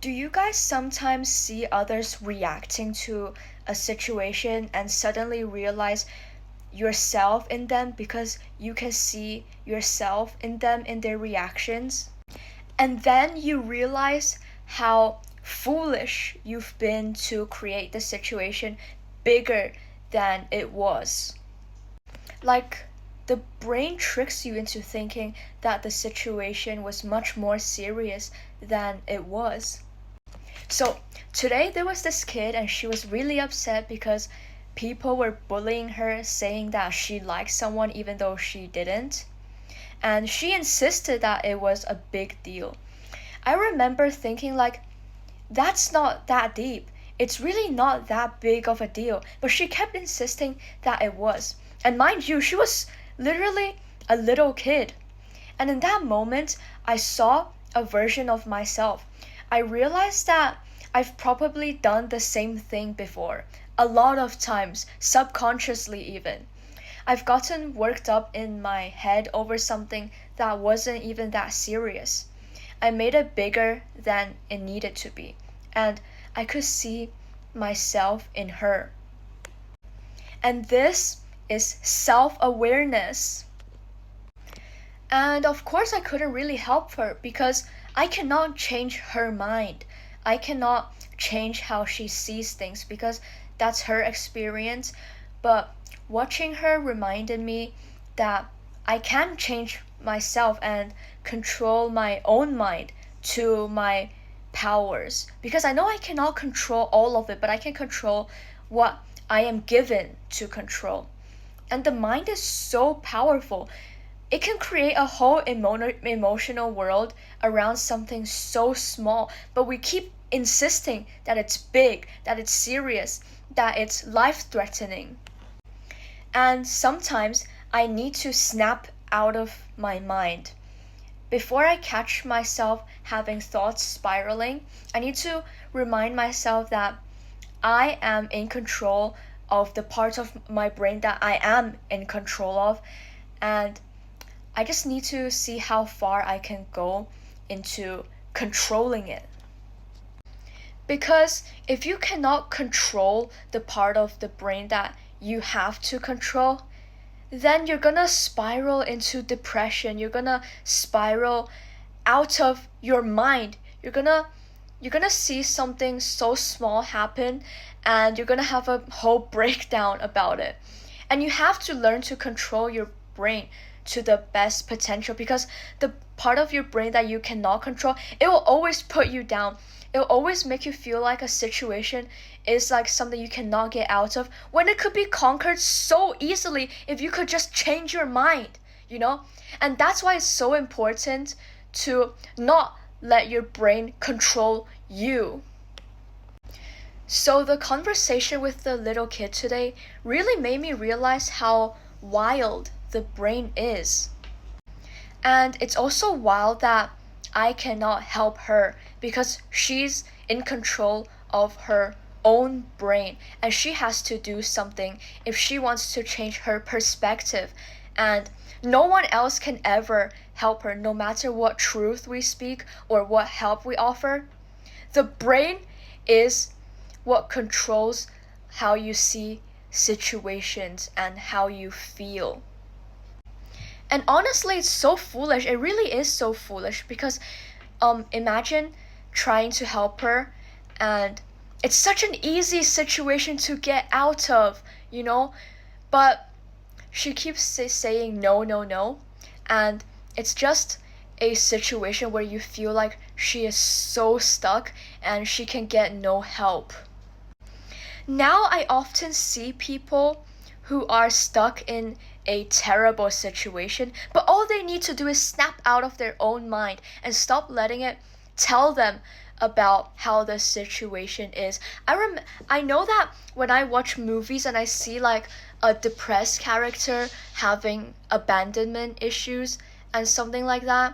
Do you guys sometimes see others reacting to a situation and suddenly realize yourself in them because you can see yourself in them in their reactions? And then you realize how foolish you've been to create the situation bigger than it was. Like, the brain tricks you into thinking that the situation was much more serious than it was. So today there was this kid and she was really upset because people were bullying her, saying that she liked someone even though she didn't. And she insisted that it was a big deal. I remember thinking like, that's not that deep. It's really not that big of a deal. But she kept insisting that it was. And mind you, she was literally a little kid. And in that moment, I saw a version of myself. I realized that I've probably done the same thing before, a lot of times, subconsciously even. I've gotten worked up in my head over something that wasn't even that serious. I made it bigger than it needed to be, and I could see myself in her. And this is self awareness. And of course, I couldn't really help her because I cannot change her mind. I cannot change how she sees things because that's her experience. But watching her reminded me that I can change myself and control my own mind to my powers. Because I know I cannot control all of it, but I can control what I am given to control. And the mind is so powerful. It can create a whole emotional world around something so small, but we keep insisting that it's big, that it's serious, that it's life threatening. And sometimes I need to snap out of my mind. Before I catch myself having thoughts spiraling, I need to remind myself that I am in control of the parts of my brain that I am in control of, and I just need to see how far I can go into controlling it. Because if you cannot control the part of the brain that you have to control, then you're gonna spiral into depression. You're gonna spiral out of your mind. You're gonna see something so small happen and you're gonna have a whole breakdown about it. And you have to learn to control your brain to the best potential because the part of your brain that you cannot control, it will always put you down. It will always make you feel like a situation is like something you cannot get out of when it could be conquered so easily if you could just change your mind, you know? And that's why it's so important to not let your brain control you. So the conversation with the little kid today really made me realize how wild the brain is. And it's also wild that I cannot help her because she's in control of her own brain and she has to do something if she wants to change her perspective. And no one else can ever help her, no matter what truth we speak or what help we offer. The brain is what controls how you see situations and how you feel. And honestly, it's so foolish. It really is so foolish because imagine trying to help her and it's such an easy situation to get out of, you know? But she keeps saying no, no, no. And it's just a situation where you feel like she is so stuck and she can get no help. Now I often see people who are stuck in a terrible situation, but all they need to do is snap out of their own mind and stop letting it tell them about how the situation is. I know that when I watch movies and I see like a depressed character having abandonment issues and something like that,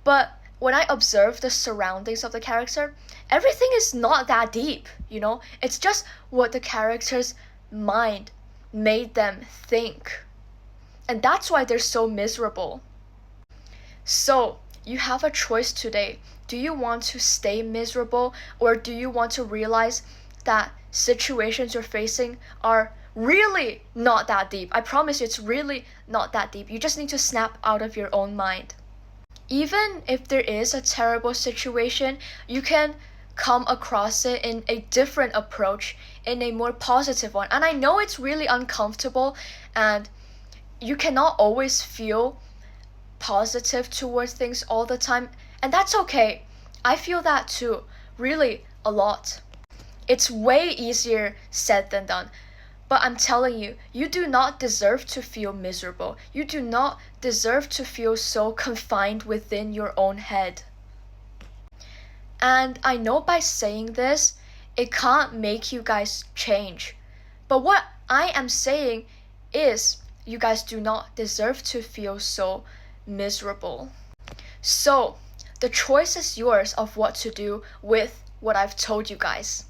but when I observe the surroundings of the character, everything is not that deep, you know? It's just what the character's mind made them think. And that's why they're so miserable. So, you have a choice today. Do you want to stay miserable, or do you want to realize that situations you're facing are really not that deep? I promise you, it's really not that deep. You just need to snap out of your own mind. Even if there is a terrible situation, you can come across it in a different approach, in a more positive one. And I know it's really uncomfortable, and you cannot always feel positive towards things all the time, and that's okay. I feel that too, really a lot. It's way easier said than done. But I'm telling you, you do not deserve to feel miserable. You do not deserve to feel so confined within your own head. And I know by saying this, it can't make you guys change. But what I am saying is, you guys do not deserve to feel so miserable. So, the choice is yours of what to do with what I've told you guys.